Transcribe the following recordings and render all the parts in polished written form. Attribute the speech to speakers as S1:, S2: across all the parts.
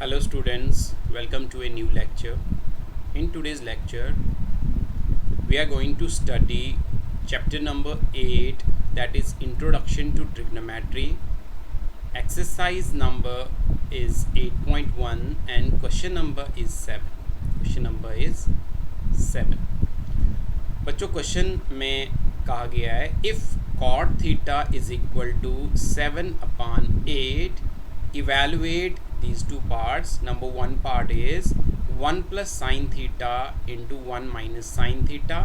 S1: Hello students, welcome to a new lecture. In today's lecture, we are going to study chapter number 8, that is Introduction to Trigonometry. Exercise number is 8.1 and question number is 7. Question number is 7. बच्चों question में कहा गया है if cot theta is equal to 7/8, evaluate these two parts. Number one part is 1 plus sin theta into 1 minus sin theta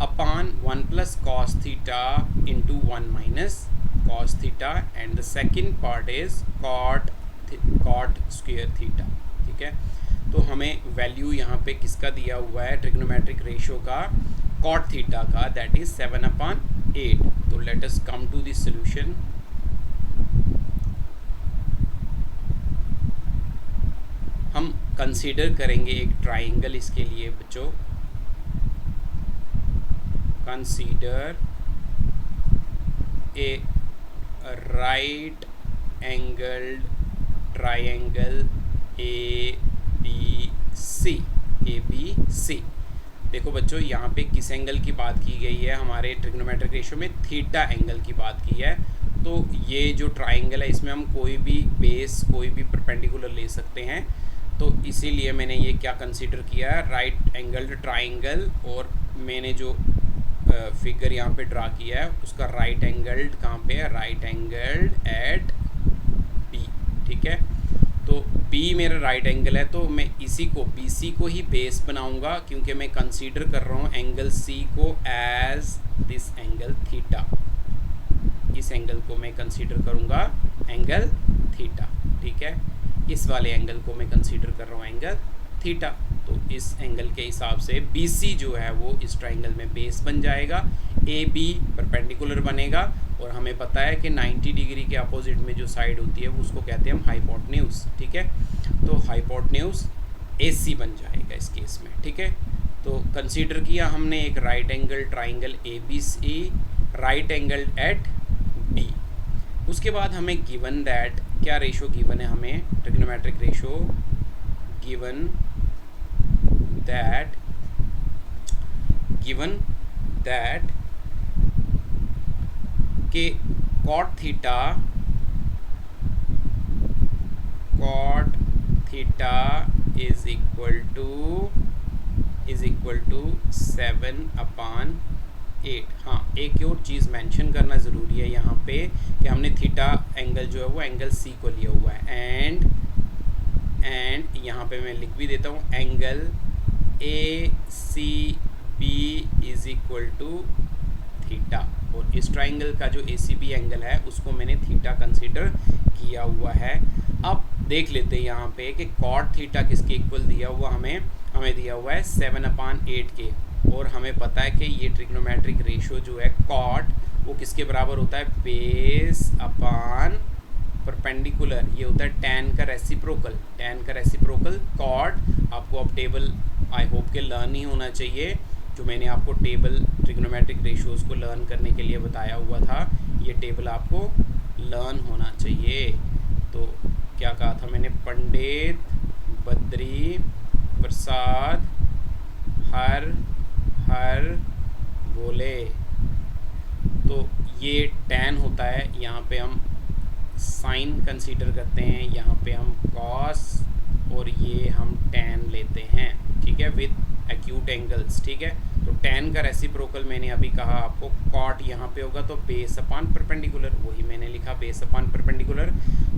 S1: upon 1 plus cos theta into 1 minus cos theta, and the second part is cot square theta. ठीक है, तो हमें value यहाँ पे किसका दिया हुआ है, ट्रिग्नोमेट्रिक रेशो का, cot थीटा का, दैट इज 7/8. तो let us come to the solution. हम कंसीडर करेंगे एक ट्राइंगल इसके लिए बच्चों. Consider a right angled triangle A B C. देखो बच्चों, यहाँ पे किस एंगल की बात की गई है, हमारे ट्रिग्नोमेट्रिक रेशियो में थीटा एंगल की बात की है. तो ये जो ट्राइंगल है इसमें हम कोई भी बेस, कोई भी परपेंडिकुलर ले सकते हैं. तो इसीलिए मैंने ये क्या कंसीडर किया है, राइट एंगल्ड ट्राइंगल, और मैंने जो फिगर यहाँ पे ड्रा किया है उसका राइट एंगल्ड कहाँ पे है, राइट एंगल्ड एट बी. ठीक है, तो B मेरा राइट एंगल है, तो मैं इसी को BC को ही बेस बनाऊंगा, क्योंकि मैं कंसीडर कर रहा हूँ एंगल C को एज दिस एंगल थीटा. इस एंगल को मैं कंसीडर करूँगा एंगल थीटा. ठीक है, इस वाले एंगल को मैं कंसीडर कर रहा हूँ एंगल थीटा. तो इस एंगल के हिसाब से BC जो है वो इस ट्राइंगल में बेस बन जाएगा, AB परपेंडिकुलर बनेगा, और हमें पता है कि 90 डिग्री के अपोजिट में जो साइड होती है वो उसको कहते हैं हम हाइपोटेन्यूज. ठीक है, तो हाइपोटेन्यूज AC बन जाएगा इस केस में. ठीक है, तो कंसीडर किया हमने एक right angle triangle ABC, right angle at B. उसके बाद हमें गिवन दैट, क्या रेशो गिवन है हमें, ट्रिग्नोमेट्रिक रेशो गिवन दैट कि cot theta is equal to 7/8. हाँ, एक और चीज़ मेंशन करना ज़रूरी है यहाँ पे कि हमने थीटा एंगल जो है वो एंगल C को लिया हुआ है, एंड यहाँ पे मैं लिख भी देता हूँ angle ACB is equal to theta, और इस ट्राइंगल का जो ACB एंगल है उसको मैंने थीटा कंसीडर किया हुआ है. अब देख लेते हैं यहाँ पे कि cot थीटा किसके इक्वल दिया हुआ, हमें दिया हुआ है 7/8 के, और हमें पता है कि ये ट्रिग्नोमेट्रिक रेशो जो है cot वो किसके बराबर होता है, बेस अपॉन परपेंडिकुलर. ये होता है tan का रेसिप्रोकल. cot आपको अब टेबल आई होप के लर्न ही होना चाहिए, जो मैंने आपको टेबल ट्रिग्नोमेट्रिक रेशियोज को लर्न करने के लिए बताया हुआ था, ये टेबल आपको लर्न होना चाहिए. तो क्या कहा था मैंने, पंडित बद्री प्रसाद हर बोले. तो ये tan होता है, यहाँ पे हम साइन कंसीडर करते हैं, यहाँ पे हम कॉस, और ये हम tan लेते हैं. ठीक है, विद एक्यूट एंगल्स. ठीक है, तो tan का रेसिप्रोकल मैंने अभी कहा आपको, cot यहाँ पे होगा तो बेस अपॉन परपेंडिकुलर, वही मैंने लिखा बेस अपॉन परपेंडिकुलर.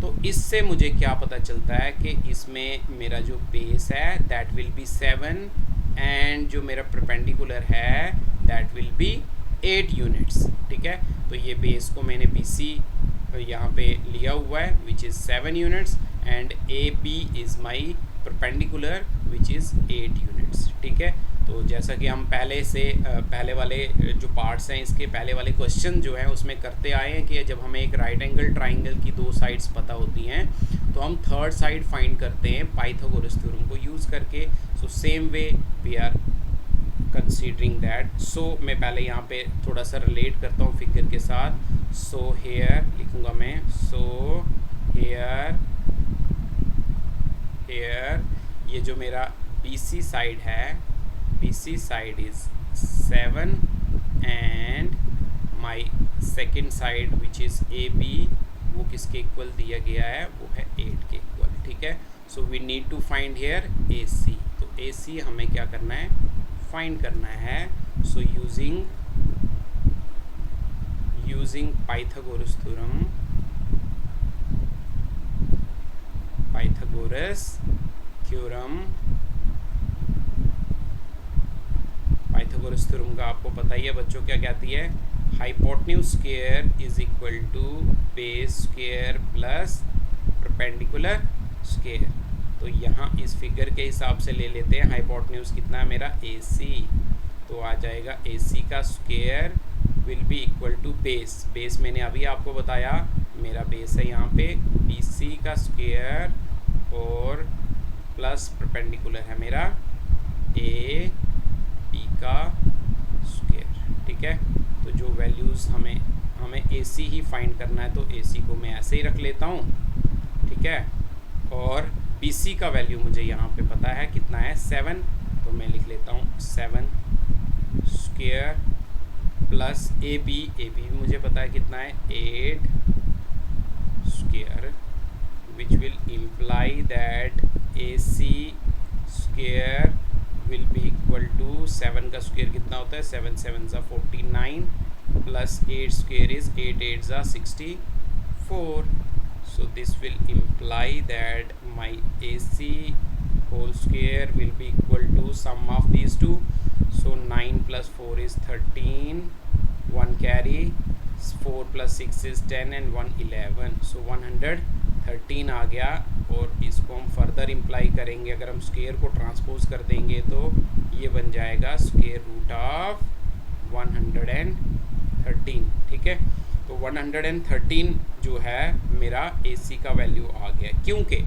S1: तो इससे मुझे क्या पता चलता है कि इसमें मेरा जो बेस है दैट विल बी 7, एंड जो मेरा परपेंडिकुलर है दैट विल बी 8 यूनिट्स. ठीक है, तो ये बेस को मैंने BC यहाँ पे लिया हुआ है which is 7 units, and AB is my perpendicular which is 8 units. ठीक है, तो जैसा कि हम पहले वाले जो पार्ट्स हैं, इसके पहले वाले क्वेश्चन जो हैं उसमें करते आए हैं कि जब हमें एक राइट एंगल ट्राइंगल की दो साइड्स पता होती हैं तो हम थर्ड साइड फाइंड करते हैं पाइथागोरस थ्योरम को यूज़ करके. So same way we are considering that. सो मैं पहले यहाँ पे थोड़ा सा रिलेट करता हूँ फिगर के साथ. सो हेयर लिखूँगा मैं, सो हेयर ये जो मेरा BC साइड है, BC side is 7 and my second side which is AB वो किसके इक्वल दिया गया है, वो है 8 के इक्वल, ठीक है। So we need to find here AC, तो AC हमें क्या करना है, फाइंड करना है। सो यूजिंग पाइथागोरस थ्योरम का आपको पता ही है बच्चों, क्या कहती है, hypotenuse square is equal to base square plus perpendicular square. तो यहाँ इस फिगर के हिसाब से ले लेते हैं, हाइपोटेन्यूज कितना है मेरा AC, तो आ जाएगा AC का square will be equal to base मैंने अभी आपको बताया मेरा बेस है यहाँ पे BC का स्क्वायर और प्लस परपेंडिकुलर है मेरा AB का स्क्वायर, ठीक है। तो जो वैल्यूज़ हमें AC ही फाइंड करना है, तो AC को मैं ऐसे ही रख लेता हूँ, ठीक है। और BC का वैल्यू मुझे यहाँ पे पता है कितना है 7, तो मैं लिख लेता हूँ 7 स्क्वायर प्लस AB भी मुझे पता है कितना है 8 square, which will imply that AC square will be equal to 7 का स्क्वायर कितना होता है, 7 7 ज़ा 49 प्लस 8 स्क्वायर इज 8 8 ज़ा 64। So this will imply that my AC whole square will be equal to sum of these two. So 9 plus 4 is 13, 1 carry, 4 plus 6 is 10 and 1 11. So 113 आ गया। और इसको हम फर्दर इम्प्लाई करेंगे, अगर हम स्क्वायर को transpose कर देंगे तो ये बन जाएगा स्क्वायर रूट ऑफ 113, ठीक है। तो 113 जो है मेरा AC का वैल्यू आ गया। क्योंकि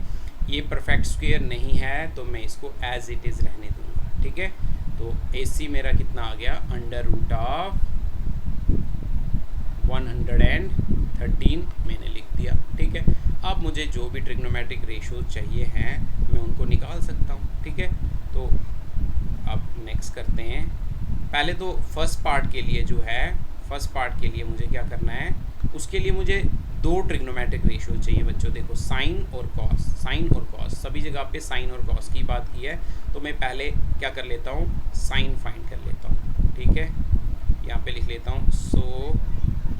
S1: ये परफेक्ट स्क्वायर नहीं है तो मैं इसको एज इट इज़ रहने दूंगा, ठीक है। तो AC मेरा कितना आ गया, अंडर रूट ऑफ 113 मैंने लिख दिया, ठीक है। अब मुझे जो भी ट्रिग्नोमेट्रिक रेशोज चाहिए हैं मैं उनको निकाल सकता हूँ, ठीक है। तो अब नेक्स्ट करते हैं। पहले तो फर्स्ट पार्ट के लिए जो है, फर्स्ट पार्ट के लिए मुझे क्या करना है, उसके लिए मुझे दो ट्रिग्नोमेट्रिक रेशियो चाहिए बच्चों। देखो साइन और कॉस, साइन और कॉस सभी जगह पे साइन और कॉस की बात की है, तो मैं पहले क्या कर लेता हूँ, साइन फाइंड कर लेता हूँ, ठीक है। यहाँ पे लिख लेता हूँ so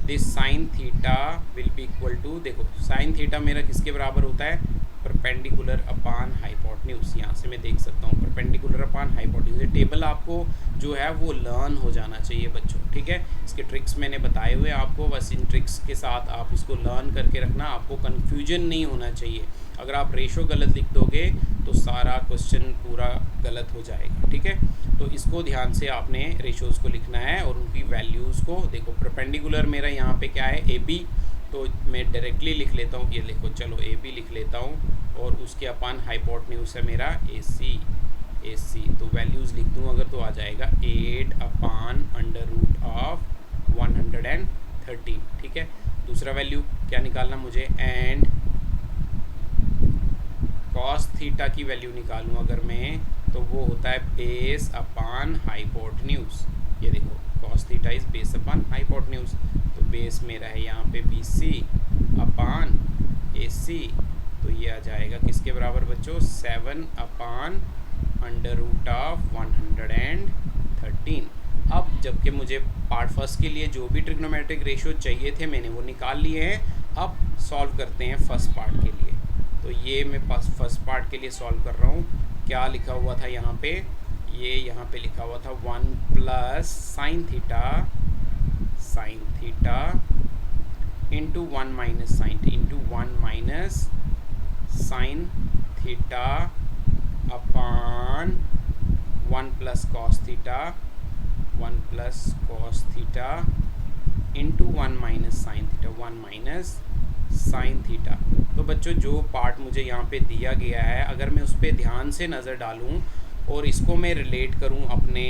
S1: this sine theta will be equal to, देखो साइन थीटा मेरा किसके बराबर होता है, परपेंडिकुलर अपान हाइपोटेन्यूज। यहाँ से मैं देख सकता हूँ परपेंडिकुलर अपान हाइपोटेन्यूज। ये टेबल आपको जो है वो लर्न हो जाना चाहिए बच्चों, ठीक है। इसके ट्रिक्स मैंने बताए हुए आपको, बस इन ट्रिक्स के साथ आप इसको लर्न करके रखना, आपको कन्फ्यूजन नहीं होना चाहिए। अगर आप रेशो गलत लिख दोगे तो सारा क्वेश्चन पूरा गलत हो जाएगा, ठीक है। तो इसको ध्यान से आपने रेशोज़ को लिखना है और उनकी वैल्यूज़ को देखो। परपेंडिकुलर मेरा यहाँ पे क्या है, AB, तो मैं डायरेक्टली लिख लेता हूँ, ये लिखो, चलो AB लिख लेता हूँ और उसके अपान हाइपोटेन्यूज है मेरा AC, तो वैल्यूज़ लिख दूँ अगर तो आ जाएगा 8 अपान अंडर रूट ऑफ 113, ठीक है। दूसरा वैल्यू क्या निकालना मुझे, एंड कॉस थीटा की वैल्यू निकालूँ अगर मैं, तो वो होता है बेस अपान हाइपोटेन्यूज। ये देखो cos theta is base upon hypotenuse, तो बेस मेरा है यहाँ पे BC अपान AC, तो ये आ जाएगा किसके बराबर बच्चों, 7 अपान अंडर रूट ऑफ 113। अब जबकि मुझे पार्ट फर्स्ट के लिए जो भी ट्रिग्नोमेट्रिक रेशियो चाहिए थे मैंने वो निकाल लिए हैं। अब सॉल्व करते हैं फर्स्ट पार्ट के लिए। तो ये मैं फर्स्ट पार्ट के लिए सॉल्व कर रहा हूँ। क्या लिखा हुआ था यहाँ पे, ये यहाँ पे लिखा हुआ था 1 plus sine theta into 1 minus sine theta upon 1 plus cos theta into 1 minus sine theta. तो बच्चों जो पार्ट मुझे यहाँ पे दिया गया है, अगर मैं उस पर ध्यान से नज़र डालूँ और इसको मैं रिलेट करूँ अपने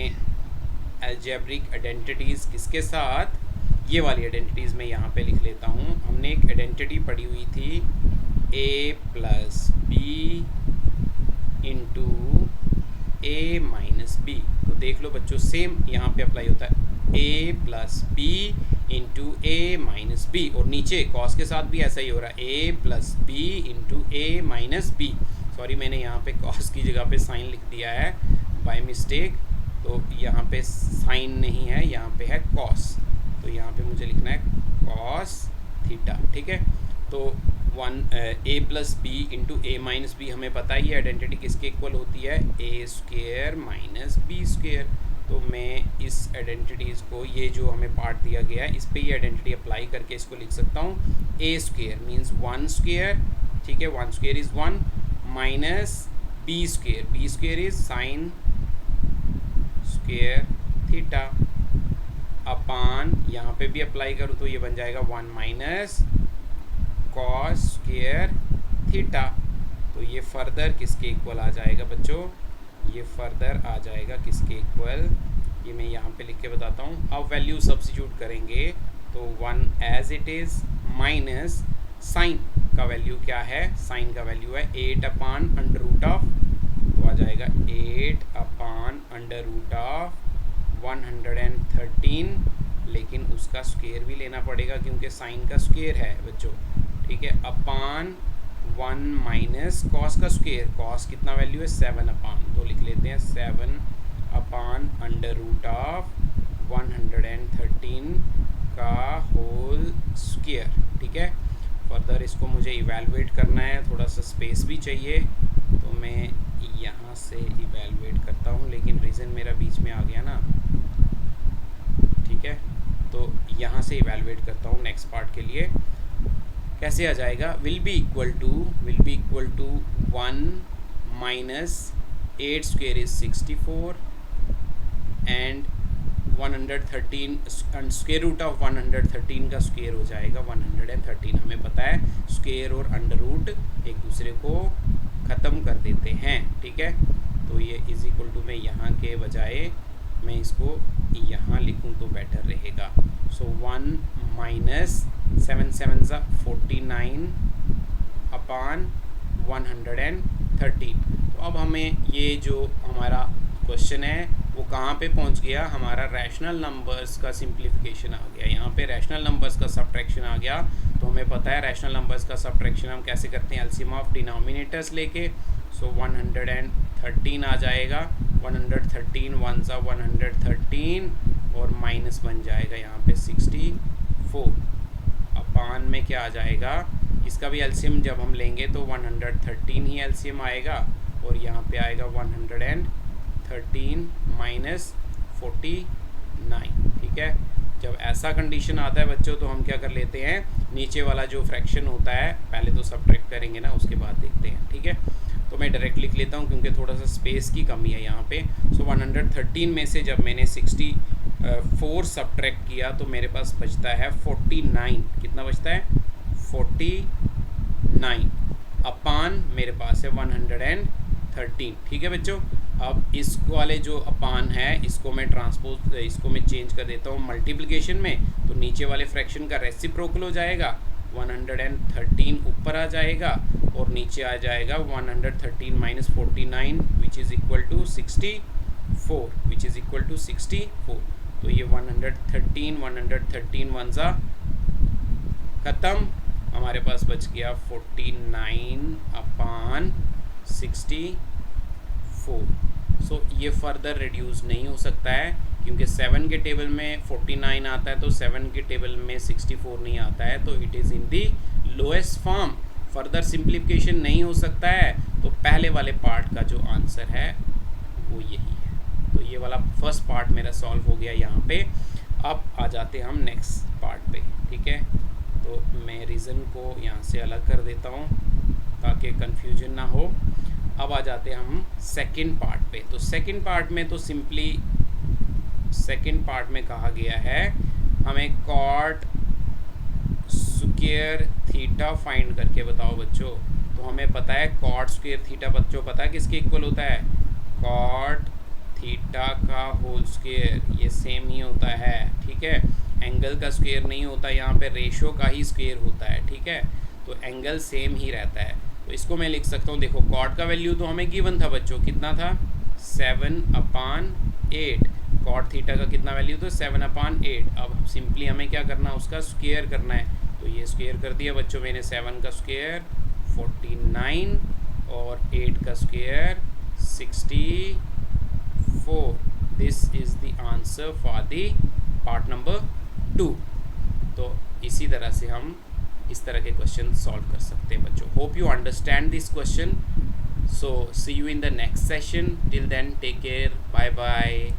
S1: अलजेब्रिक आइडेंटिटीज़ किसके साथ, ये वाली आइडेंटिटीज़ मैं यहाँ पे लिख लेता हूँ। हमने एक आइडेंटिटी पढ़ी हुई थी A प्लस B इंटू देख लो बच्चों, सेम यहाँ पे अप्लाई होता है, a plus B into A minus B, और नीचे कॉस के साथ भी ऐसा ही हो रहा है, a plus B into A minus B. Sorry, मैंने यहाँ पे कॉस की जगह पे साइन लिख दिया है बाय मिस्टेक, तो यहाँ पे साइन नहीं है, यहाँ पे है कॉस, तो यहाँ पे मुझे लिखना है कॉस थीटा। ठीक है, तो a plus B into A minus B, हमें पता ही है आइडेंटिटी किसके इक्वल होती है, A square minus B square. तो मैं इस आइडेंटिटीज़ को, ये जो हमें पार्ट दिया गया है, इस पे ये आइडेंटिटी अप्लाई करके इसको लिख सकता हूँ, ए स्क्वेयर मीन्स 1 स्क्वेयर, ठीक है, 1 square is 1, minus B square is sine square theta, upon यहाँ पे भी अप्लाई करूँ तो ये बन जाएगा 1 माइनस कॉस स्क्वेयर थीटा। तो ये फर्दर किसके इक्वल आ जाएगा बच्चों, ये फर्दर आ जाएगा किसके इक्वल, ये मैं यहाँ पे लिख के बताता हूँ। अब वैल्यू सब्स्टिट्यूट करेंगे तो 1 as it is minus sine का वैल्यू क्या है, साइन का वैल्यू है 8 अपान अंडर रूट ऑफ, तो आ जाएगा 8 अपान अंडर रूट ऑफ 113, लेकिन उसका स्क्वायर भी लेना पड़ेगा क्योंकि साइन का स्क्वायर है बच्चों, ठीक है, अपान 1 माइनस कॉस का स्क्वायर, कॉस कितना वैल्यू है 7 अपान, तो लिख लेते हैं 7 अपान अंडर रूट ऑफ 113 का होल स्क्वायर। ठीक है, फर्दर इसको मुझे इवैल्यूएट करना है, थोड़ा सा स्पेस भी चाहिए, तो मैं यहाँ से इवैल्यूएट करता हूँ, लेकिन रीज़न मेरा बीच में आ गया ना, ठीक है, तो यहाँ से इवैल्यूएट करता हूँ नेक्स्ट पार्ट के लिए। कैसे आ जाएगा, will be equal to 1 minus 8 square is 64 and 113 square root of 113 का स्क्वेयर हो जाएगा 113। हमें पता है स्क्वेयर और अंडर रूट एक दूसरे को ख़त्म कर देते हैं, ठीक है, तो ये इज इक्वल टू, मैं यहाँ के बजाय मैं इसको यहाँ लिखूँ तो बेटर रहेगा। सो 1 माइनस 7 7 49 अपान 113। तो अब हमें ये जो हमारा क्वेश्चन है वो कहाँ पे पहुँच गया, हमारा रैशनल नंबर्स का सिंप्लीफिकेशन आ गया, यहाँ पे रैशनल नंबर्स का सब्ट्रैक्शन आ गया। तो हमें पता है रैशनल नंबर्स का सब्ट्रैक्शन हम कैसे करते हैं, एलसीएम ऑफ डिनोमिनेटर्स लेके। सो 113 आ जाएगा, 113 1 सा 113 और माइनस बन जाएगा यहाँ पे 64, अपान में क्या आ जाएगा, इसका भी एलसीएम जब हम लेंगे तो 113 ही एलसीएम आएगा, और यहाँ पे आएगा 113 माइनस 49। ठीक है, जब ऐसा कंडीशन आता है बच्चों तो हम क्या कर लेते हैं, नीचे वाला जो फ्रैक्शन होता है पहले तो सब्ट्रैक्ट करेंगे ना, उसके बाद देखते हैं। ठीक है, तो मैं डायरेक्ट लिख लेता हूँ क्योंकि थोड़ा सा स्पेस की कमी है यहाँ पे। सो 113 में से जब मैंने 64 सब्ट्रैक्ट किया तो मेरे पास बचता है 49, कितना बचता है 49, अपान मेरे पास है 113। ठीक है बच्चों, अब इस वाले जो अपान है इसको मैं ट्रांसपोज, इसको मैं चेंज कर देता हूँ मल्टीप्लिकेशन में, तो नीचे वाले फ्रैक्शन का रेसिप्रोकल हो जाएगा, 113 ऊपर आ जाएगा और नीचे आ जाएगा 113 minus 49 which is equal to 64, तो ये 113 वन सा ख़त्म, हमारे पास बच गया 49 अपान 64। सो ये फर्दर रिड्यूस नहीं हो सकता है क्योंकि 7 के टेबल में 49 आता है तो 7 के टेबल में 64 नहीं आता है, तो it is in the lowest form, further simplification नहीं हो सकता है। तो पहले वाले पार्ट का जो आंसर है वो यही है। तो ये वाला फर्स्ट पार्ट मेरा सॉल्व हो गया यहाँ पे। अब आ जाते हैं हम नेक्स्ट पार्ट पे। ठीक है, तो मैं रीज़न को यहाँ से अलग कर देता हूँ ताकि कन्फ्यूजन ना हो। अब आ जाते हैं हम सेकंड पार्ट पे। तो सेकंड पार्ट में तो सिंपली सेकंड पार्ट में कहा गया है हमें कॉट स्क्वायर थीटा फाइंड करके बताओ बच्चों। तो हमें पता है कॉट स्क्वायर थीटा बच्चों पता है किसके इक्वल होता है, कॉट थीटा का होल स्क्वायर, ये सेम ही होता है। ठीक है, एंगल का स्क्वायर नहीं होता, यहाँ पे रेशो का ही स्क्वायर होता है। ठीक है, तो एंगल सेम ही रहता है। तो इसको मैं लिख सकता हूँ, देखो कॉट का वैल्यू तो हमें गिवन था बच्चों, कितना था 7 अपान 8। कॉट थीटा का कितना वैल्यू था 7/8। अब सिंपली हमें क्या करना है, उसका स्क्वायर करना है। तो ये स्क्वायर कर दिया बच्चों मैंने, 7 का स्क्वायर 49 और 8 का square 64। This is the answer for the part number 2। तो इसी तरह से हम इस तरह के क्वेश्चन सॉल्व कर सकते हैं बच्चों। Hope you understand this question. So see you in the next session. Till then take care, bye bye.